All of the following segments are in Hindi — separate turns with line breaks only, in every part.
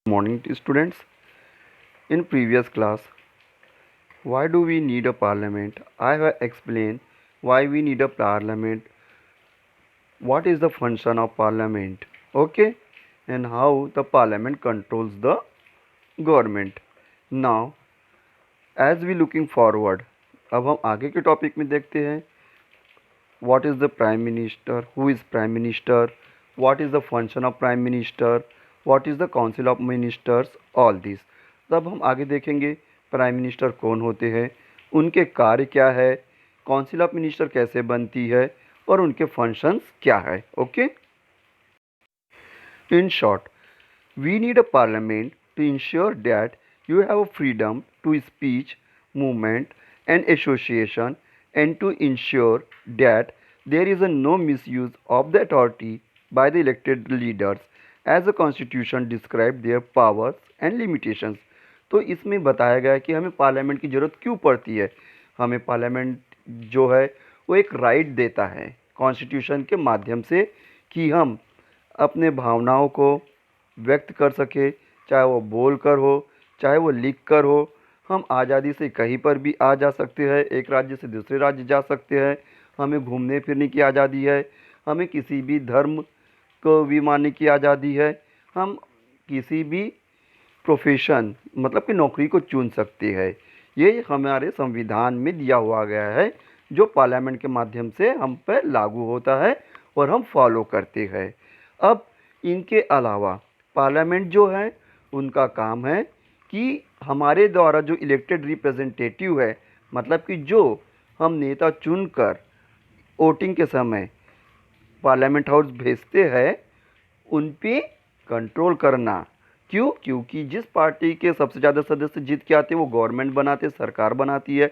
Morning to students. In previous class, why do we need a parliament? I have explained why we need a parliament, what is the function of parliament, okay, and how the parliament controls the government. Now, as we looking forward, अब हम आगे के टॉपिक में देखते हैं what is the prime minister, who is prime minister, what is the function of prime minister, what is the council of ministers, all this. तब हम आगे देखेंगे प्राइम मिनिस्टर कौन होते हैं, उनके कार्य क्या है, काउंसिल ऑफ मिनिस्टर कैसे बनती है और उनके फंक्शंस क्या है. Okay, in short, we need a parliament to ensure that you have a freedom to speech, movement and association, and to ensure that there is a no misuse of the authority by the elected leaders as the constitution described their powers and limitations. तो इसमें बताया गया है कि हमें पार्लियामेंट की ज़रूरत क्यों पड़ती है. हमें पार्लियामेंट जो है वो एक राइट देता है कॉन्स्टिट्यूशन के माध्यम से कि हम अपने भावनाओं को व्यक्त कर सके, चाहे वो बोल कर हो, चाहे वो लिख कर हो. हम आज़ादी से कहीं पर भी आ जा सकते हैं, एक राज्य से दूसरे राज्य जा सकते हैं. हमें घूमने फिरने की आज़ादी है, हमें किसी भी धर्म को भी मानने की आज़ादी है, हम किसी भी प्रोफेशन मतलब कि नौकरी को चुन सकते हैं. ये हमारे संविधान में दिया हुआ गया है जो पार्लियामेंट के माध्यम से हम पर लागू होता है और हम फॉलो करते हैं. अब इनके अलावा पार्लियामेंट जो है उनका काम है कि हमारे द्वारा जो इलेक्टेड रिप्रेजेंटेटिव है, मतलब कि जो हम नेता चुनकर वोटिंग के समय पार्लियामेंट हाउस भेजते हैं, उन पे कंट्रोल करना. क्यों? क्योंकि जिस पार्टी के सबसे ज़्यादा सदस्य जीत के आते हैं वो गवर्नमेंट बनाते, सरकार बनाती है,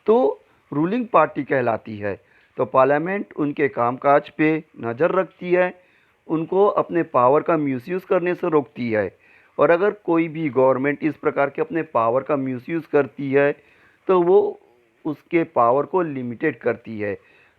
तो रूलिंग पार्टी कहलाती है. तो पार्लियामेंट उनके कामकाज पे नज़र रखती है, उनको अपने पावर का मिसयूज़ करने से रोकती है. और अगर कोई भी गवर्नमेंट इस प्रकार के अपने पावर का मिसयूज़ करती है तो वो उसके पावर को लिमिटेड करती है.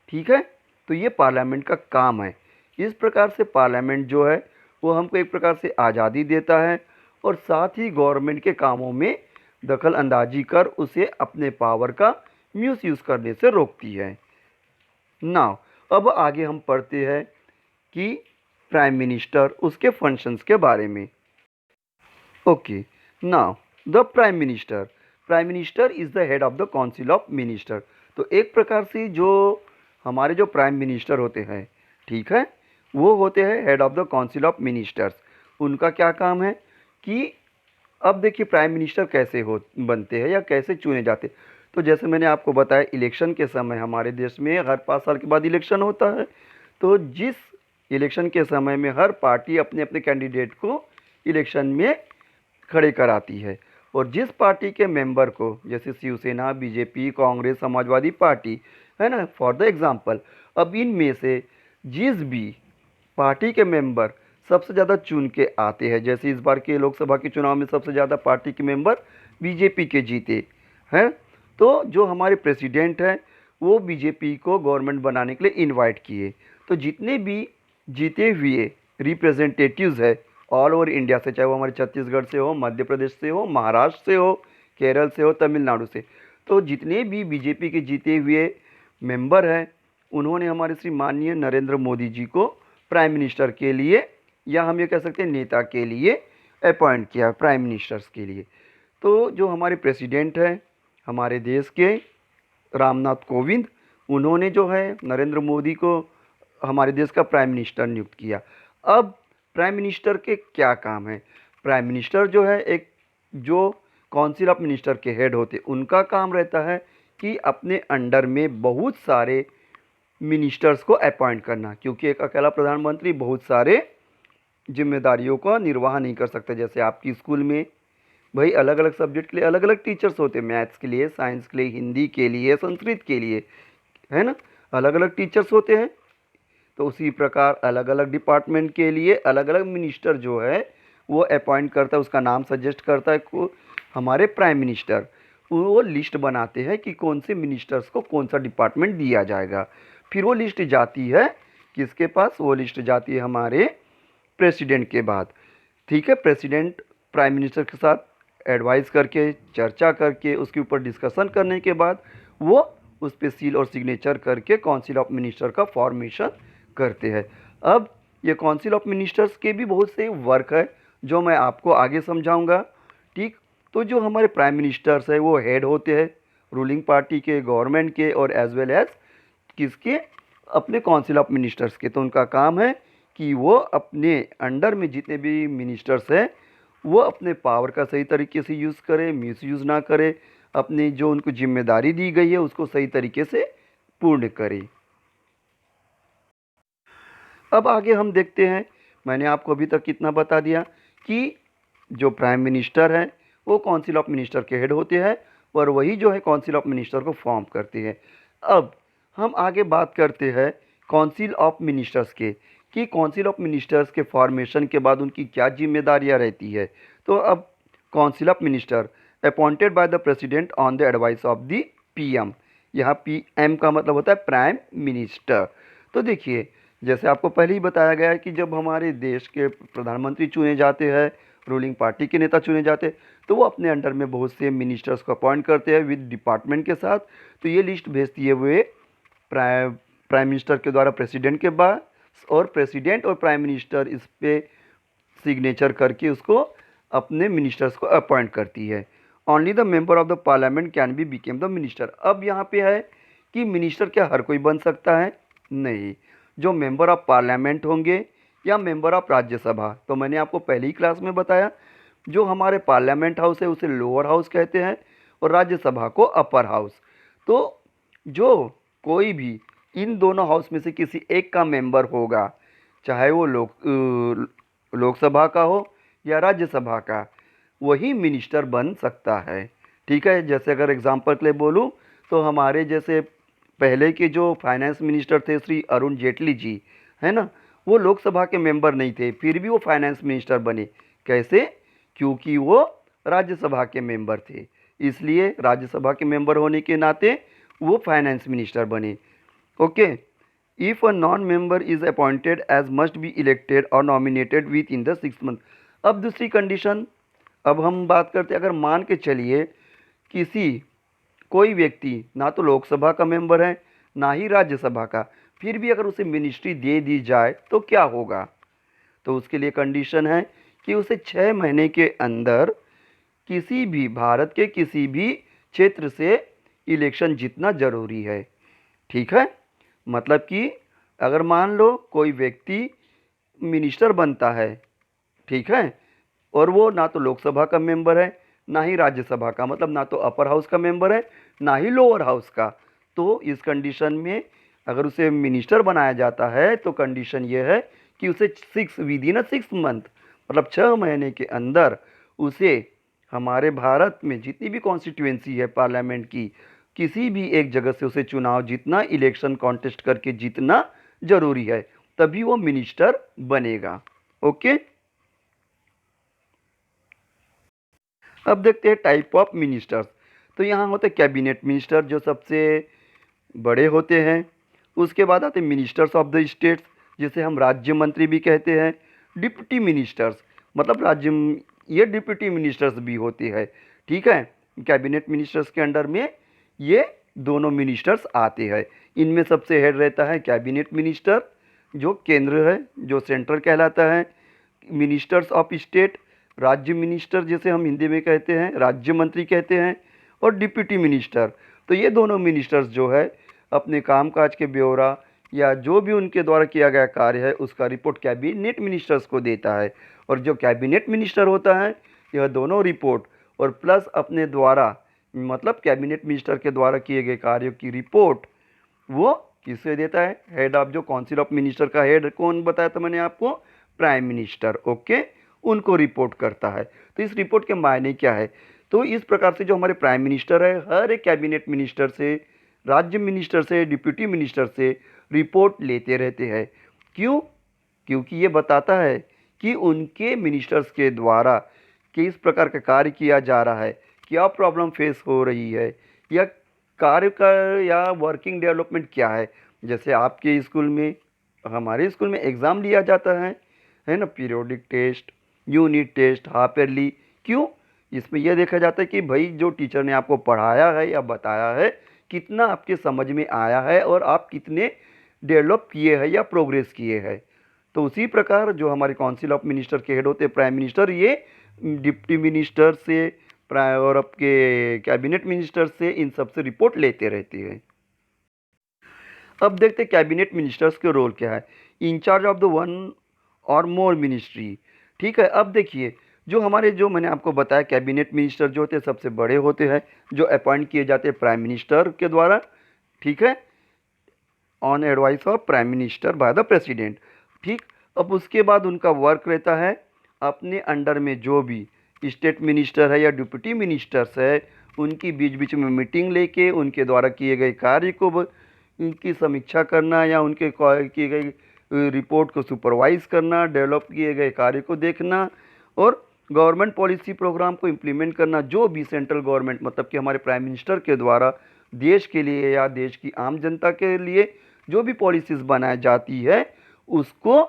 ठीक है, तो ये पार्लियामेंट का काम है. इस प्रकार से पार्लियामेंट जो है वो हमको एक प्रकार से आज़ादी देता है और साथ ही गवर्नमेंट के कामों में दखल अंदाजी कर उसे अपने पावर का मिसयूज़ करने से रोकती है. नाउ अब आगे हम पढ़ते हैं कि प्राइम मिनिस्टर उसके फंक्शंस के बारे में. Okay, now the prime minister is the head of the council of minister. तो एक प्रकार से जो हमारे जो प्राइम मिनिस्टर होते हैं, ठीक है, वो होते हैं head of the council of ministers. उनका क्या काम है कि अब देखिए प्राइम मिनिस्टर कैसे हो बनते हैं या कैसे चुने जाते. तो जैसे मैंने आपको बताया इलेक्शन के समय हमारे देश में हर 5 साल के बाद इलेक्शन होता है. तो जिस इलेक्शन के समय में हर पार्टी अपने अपने कैंडिडेट को इलेक्शन में खड़े कराती है और जिस पार्टी के मेंबर को, जैसे शिवसेना, बीजेपी, कांग्रेस, समाजवादी पार्टी है ना, फॉर द एग्जांपल, अब इनमें से जिस भी पार्टी के मेंबर सबसे ज़्यादा चुन के आते हैं, जैसे इस बार के लोकसभा के चुनाव में सबसे ज़्यादा पार्टी के मेंबर बीजेपी के जीते हैं, तो जो हमारे प्रेसिडेंट हैं वो बीजेपी को गवर्नमेंट बनाने के लिए इनवाइट किए. तो जितने भी जीते हुए रिप्रेजेंटेटिव्स है ऑल ओवर इंडिया से, चाहे वो हमारे छत्तीसगढ़ से हो, मध्य प्रदेश से हो, महाराष्ट्र से हो, केरल से हो, तमिलनाडु से, तो जितने भी बीजेपी के जीते हुए मेंबर हैं उन्होंने हमारे श्री माननीय नरेंद्र मोदी जी को प्राइम मिनिस्टर के लिए, या हम ये कह सकते हैं नेता के लिए, अपॉइंट किया प्राइम मिनिस्टर्स के लिए. तो जो हमारे प्रेसिडेंट हैं हमारे देश के, रामनाथ कोविंद, उन्होंने जो है नरेंद्र मोदी को हमारे देश का प्राइम मिनिस्टर नियुक्त किया. अब प्राइम मिनिस्टर के क्या काम है? प्राइम मिनिस्टर जो है एक जो काउंसिल ऑफ मिनिस्टर के हेड होते, उनका काम रहता है कि अपने अंडर में बहुत सारे मिनिस्टर्स को अपॉइंट करना, क्योंकि एक अकेला प्रधानमंत्री बहुत सारे जिम्मेदारियों का निर्वाह नहीं कर सकता. जैसे आपकी स्कूल में भाई अलग अलग सब्जेक्ट के लिए अलग अलग टीचर्स होते हैं, मैथ्स के लिए, साइंस के लिए, हिंदी के लिए, संस्कृत के लिए, है ना, अलग अलग टीचर्स होते हैं. तो उसी प्रकार अलग अलग डिपार्टमेंट के लिए अलग अलग मिनिस्टर जो है वो अपॉइंट करता है, उसका नाम सजेस्ट करता है को हमारे प्राइम मिनिस्टर. वो लिस्ट बनाते हैं कि कौन से मिनिस्टर्स को कौन सा डिपार्टमेंट दिया जाएगा. फिर वो लिस्ट जाती है किसके पास? वो लिस्ट जाती है हमारे प्रेसिडेंट के बाद. ठीक है, प्रेसिडेंट प्राइम मिनिस्टर के साथ एडवाइस करके, चर्चा करके, उसके ऊपर डिस्कशन करने के बाद वो उस पर सील और सिग्नेचर करके काउंसिल ऑफ मिनिस्टर का फॉर्मेशन करते हैं। अब ये काउंसिल ऑफ मिनिस्टर्स के भी बहुत से वर्क है जो मैं आपको आगे समझाऊंगा। ठीक, तो जो हमारे प्राइम मिनिस्टर्स है वो हेड होते हैं रूलिंग पार्टी के, गवर्नमेंट के, और एज वेल एज किसके, अपने काउंसिल ऑफ मिनिस्टर्स के। तो उनका काम है कि वो अपने अंडर में जितने भी मिनिस्टर्स हैं वो अपने पावर का सही तरीके से यूज़ करे, मिस यूज़ ना करे, अपनी जो उनको जिम्मेदारी दी गई है उसको सही तरीके से पूर्ण करे। अब आगे हम देखते हैं, मैंने आपको अभी तक कितना बता दिया कि जो प्राइम मिनिस्टर है वो काउंसिल ऑफ मिनिस्टर के हेड होते हैं और वही जो है काउंसिल ऑफ मिनिस्टर को फॉर्म करते हैं। अब हम आगे बात करते हैं काउंसिल ऑफ मिनिस्टर्स के, कि काउंसिल ऑफ मिनिस्टर्स के फॉर्मेशन के बाद उनकी क्या जिम्मेदारियां रहती है। तो अब council of minister appointed by the president on the advice of the PM. यहाँ पीएम का मतलब होता है प्राइम मिनिस्टर। तो देखिए, जैसे आपको पहले ही बताया गया है कि जब हमारे देश के प्रधानमंत्री चुने जाते हैं, रूलिंग पार्टी के नेता चुने जाते हैं, तो वो अपने अंडर में बहुत से मिनिस्टर्स को अपॉइंट करते हैं विद डिपार्टमेंट के साथ। तो ये लिस्ट भेजती है वे प्राइम मिनिस्टर के द्वारा प्रेसिडेंट के पास, और प्रेसिडेंट और प्राइम मिनिस्टर इस पे सिग्नेचर करके उसको अपने मिनिस्टर्स को अपॉइंट करती है। Only the member of the parliament can be became the minister. अब यहाँ पे है कि मिनिस्टर क्या हर कोई बन सकता है? नहीं, जो मेंबर ऑफ पार्लियामेंट होंगे या मेंबर ऑफ राज्यसभा। तो मैंने आपको पहली ही क्लास में बताया, जो हमारे पार्लियामेंट हाउस है उसे लोअर हाउस कहते हैं और राज्यसभा को अपर हाउस। तो जो कोई भी इन दोनों हाउस में से किसी एक का मेंबर होगा, चाहे वो लोकसभा का हो या राज्यसभा का, वही मिनिस्टर बन सकता है। ठीक है, जैसे अगर एग्जांपल के लिए बोलूँ तो हमारे जैसे पहले के जो फाइनेंस मिनिस्टर थे श्री अरुण जेटली जी, है ना, वो लोकसभा के मेंबर नहीं थे, फिर भी वो फाइनेंस मिनिस्टर बने। कैसे? क्योंकि वो राज्यसभा के मेंबर थे, इसलिए राज्यसभा के मेंबर होने के नाते वो फाइनेंस मिनिस्टर बने। Okay, if a non member is appointed as must be elected or nominated within the 6 month. अब दूसरी कंडीशन, अब हम बात करते हैं, अगर मान के चलिए किसी कोई व्यक्ति ना तो लोकसभा का मेंबर है ना ही राज्यसभा का, फिर भी अगर उसे मिनिस्ट्री दे दी जाए तो क्या होगा? तो उसके लिए कंडीशन है कि उसे 6 महीने के अंदर किसी भी भारत के किसी भी क्षेत्र से इलेक्शन जीतना जरूरी है। ठीक है, मतलब कि अगर मान लो कोई व्यक्ति मिनिस्टर बनता है, ठीक है, और वो ना तो लोकसभा का मेंबर है ना ही राज्यसभा का, मतलब ना तो अपर हाउस का मेंबर है ना ही लोअर हाउस का, तो इस कंडीशन में अगर उसे मिनिस्टर बनाया जाता है तो कंडीशन ये है कि उसे 6 विद इन 6 मंथ, मतलब 6 महीने के अंदर उसे हमारे भारत में जितनी भी कॉन्स्टिट्यूएंसी है पार्लियामेंट की, किसी भी एक जगह से उसे चुनाव जीतना, इलेक्शन कॉन्टेस्ट करके जीतना जरूरी है, तभी वो मिनिस्टर बनेगा। ओके, अब देखते हैं टाइप ऑफ मिनिस्टर्स। तो यहाँ होते हैं कैबिनेट मिनिस्टर जो सबसे बड़े होते हैं, उसके बाद आते हैं मिनिस्टर्स ऑफ द स्टेट्स जिसे हम राज्य मंत्री भी कहते हैं, डिप्टी मिनिस्टर्स मतलब ये डिप्टी मिनिस्टर्स भी होते हैं। ठीक है, कैबिनेट मिनिस्टर्स के अंडर में ये दोनों मिनिस्टर्स आते हैं। इनमें सबसे हेड रहता है कैबिनेट मिनिस्टर जो केंद्र है, जो सेंट्रल कहलाता है, मिनिस्टर्स ऑफ स्टेट राज्य मिनिस्टर जिसे हम हिंदी में कहते हैं, राज्य मंत्री कहते हैं, और डिप्टी मिनिस्टर। तो ये दोनों मिनिस्टर्स जो है अपने कामकाज के ब्यौरा या जो भी उनके द्वारा किया गया कार्य है उसका रिपोर्ट कैबिनेट मिनिस्टर्स को देता है, और जो कैबिनेट मिनिस्टर होता है यह दोनों रिपोर्ट और प्लस अपने द्वारा मतलब कैबिनेट मिनिस्टर के द्वारा किए गए कार्यों की रिपोर्ट वो किसे देता है? हेड ऑफ जो काउंसिल ऑफ मिनिस्टर का हेड कौन बताया था मैंने आपको? Prime minister. ओके, उनको रिपोर्ट करता है। तो इस रिपोर्ट के मायने क्या है? तो इस प्रकार से जो हमारे प्राइम मिनिस्टर है हर एक कैबिनेट मिनिस्टर से, राज्य मिनिस्टर से, डिप्टी मिनिस्टर से रिपोर्ट लेते रहते हैं। क्यों? क्योंकि ये बताता है कि उनके मिनिस्टर्स के द्वारा किस प्रकार का कार्य किया जा रहा है, क्या प्रॉब्लम फेस हो रही है, या कार्य का या वर्किंग डेवलपमेंट क्या है। जैसे आपके स्कूल में, हमारे स्कूल में एग्ज़ाम लिया जाता है ना, periodic test, unit test, half yearly, क्यों? इसमें यह देखा जाता है कि भाई जो टीचर ने आपको पढ़ाया है या बताया है कितना आपके समझ में आया है और आप कितने डेवलप किए हैं या प्रोग्रेस किए हैं। तो उसी प्रकार जो हमारे काउंसिल ऑफ मिनिस्टर के हेड होते हैं प्राइम मिनिस्टर, ये डिप्टी मिनिस्टर से और आपके कैबिनेट मिनिस्टर से इन सब से रिपोर्ट लेते रहते हैं। अब देखते हैं कैबिनेट मिनिस्टर्स के रोल क्या है। इंचार्ज ऑफ द वन और मोर मिनिस्ट्री। ठीक है, अब देखिए जो हमारे जो मैंने आपको बताया कैबिनेट मिनिस्टर जो होते हैं सबसे बड़े होते हैं, जो अपॉइंट किए जाते हैं प्राइम मिनिस्टर के द्वारा। ठीक है, on advice of prime minister by the president. ठीक, अब उसके बाद उनका वर्क रहता है अपने अंडर में जो भी स्टेट मिनिस्टर है या डिप्टी मिनिस्टर्स है उनकी बीच बीच में मीटिंग लेके उनके द्वारा किए गए कार्य को उनकी समीक्षा करना या उनके किए गए रिपोर्ट को सुपरवाइज करना, डेवलप किए गए कार्य को देखना और गवर्नमेंट पॉलिसी प्रोग्राम को इम्प्लीमेंट करना। जो भी सेंट्रल गवर्नमेंट मतलब कि हमारे प्राइम मिनिस्टर के द्वारा देश के लिए या देश की आम जनता के लिए जो भी पॉलिसीज़ बनाई जाती है उसको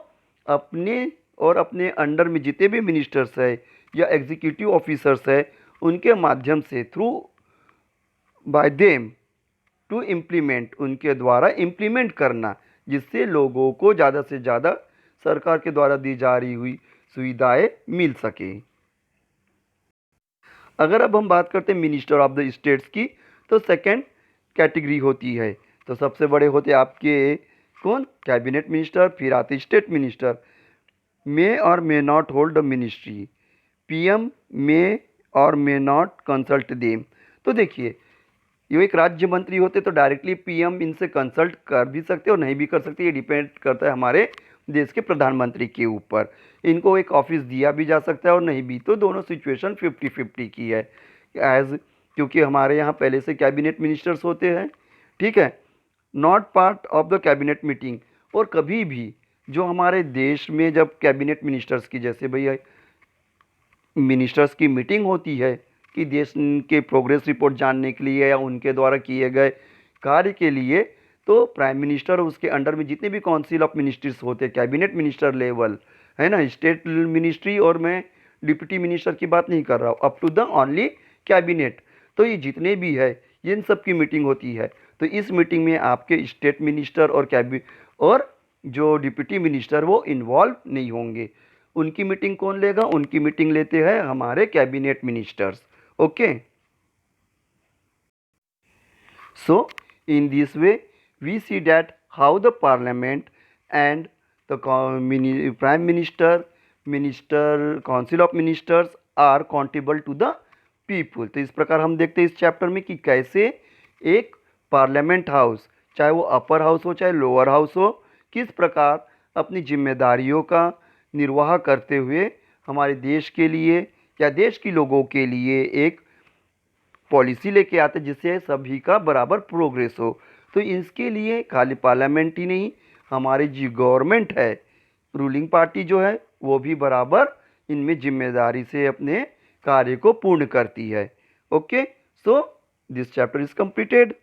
अपने और अपने अंडर में जितने भी मिनिस्टर्स है या एग्जीक्यूटिव ऑफिसर्स है उनके माध्यम से through by them to implement, उनके द्वारा इम्प्लीमेंट करना, जिससे लोगों को ज़्यादा से ज़्यादा सरकार के द्वारा दी जा रही हुई सुविधाएं मिल सके। अगर अब हम बात करते हैं मिनिस्टर ऑफ द स्टेट्स की तो सेकंड कैटेगरी होती है। तो सबसे बड़े होते हैं आपके कौन? कैबिनेट मिनिस्टर, फिर आते state minister. May or may not hold the ministry, PM may or may not consult them. तो देखिए ये एक राज्य मंत्री होते तो डायरेक्टली पीएम इनसे कंसल्ट कर भी सकते और नहीं भी कर सकते, ये डिपेंड करता है हमारे देश के प्रधानमंत्री के ऊपर। इनको एक ऑफिस दिया भी जा सकता है और नहीं भी, तो दोनों सिचुएशन 50-50 की है क्योंकि हमारे यहाँ पहले से कैबिनेट मिनिस्टर्स होते हैं। ठीक है, not part of the cabinet meeting. और कभी भी जो हमारे देश में जब कैबिनेट मिनिस्टर्स की जैसे भैया मिनिस्टर्स की मीटिंग होती है कि देश के प्रोग्रेस रिपोर्ट जानने के लिए या उनके द्वारा किए गए कार्य के लिए, तो प्राइम मिनिस्टर और उसके अंडर में जितने भी काउंसिल ऑफ मिनिस्टर्स होते हैं कैबिनेट मिनिस्टर लेवल है ना, स्टेट मिनिस्ट्री और मैं डिप्टी मिनिस्टर की बात नहीं कर रहा हूँ, up to the only cabinet. तो ये जितने भी है इन सब की मीटिंग होती है। तो इस मीटिंग में आपके स्टेट मिनिस्टर और जो डिप्टी मिनिस्टर वो इन्वॉल्व नहीं होंगे। उनकी मीटिंग कौन लेगा? उनकी मीटिंग लेते हैं हमारे cabinet ministers. Okay, so in this way we see that how the parliament and the prime minister, council of ministers are accountable to the people। तो इस प्रकार हम देखते हैं इस चैप्टर में कि कैसे एक पार्लियामेंट हाउस, चाहे वो अपर हाउस हो चाहे लोअर हाउस हो, किस प्रकार अपनी जिम्मेदारियों का निर्वाह करते हुए हमारे देश के लिए या देश के लोगों के लिए एक पॉलिसी लेके आते जिससे सभी का बराबर प्रोग्रेस हो। तो इसके लिए खाली पार्लियामेंट ही नहीं, हमारी जो गवर्नमेंट है, रूलिंग पार्टी जो है वो भी बराबर इनमें जिम्मेदारी से अपने कार्य को पूर्ण करती है। Okay, so this chapter is completed.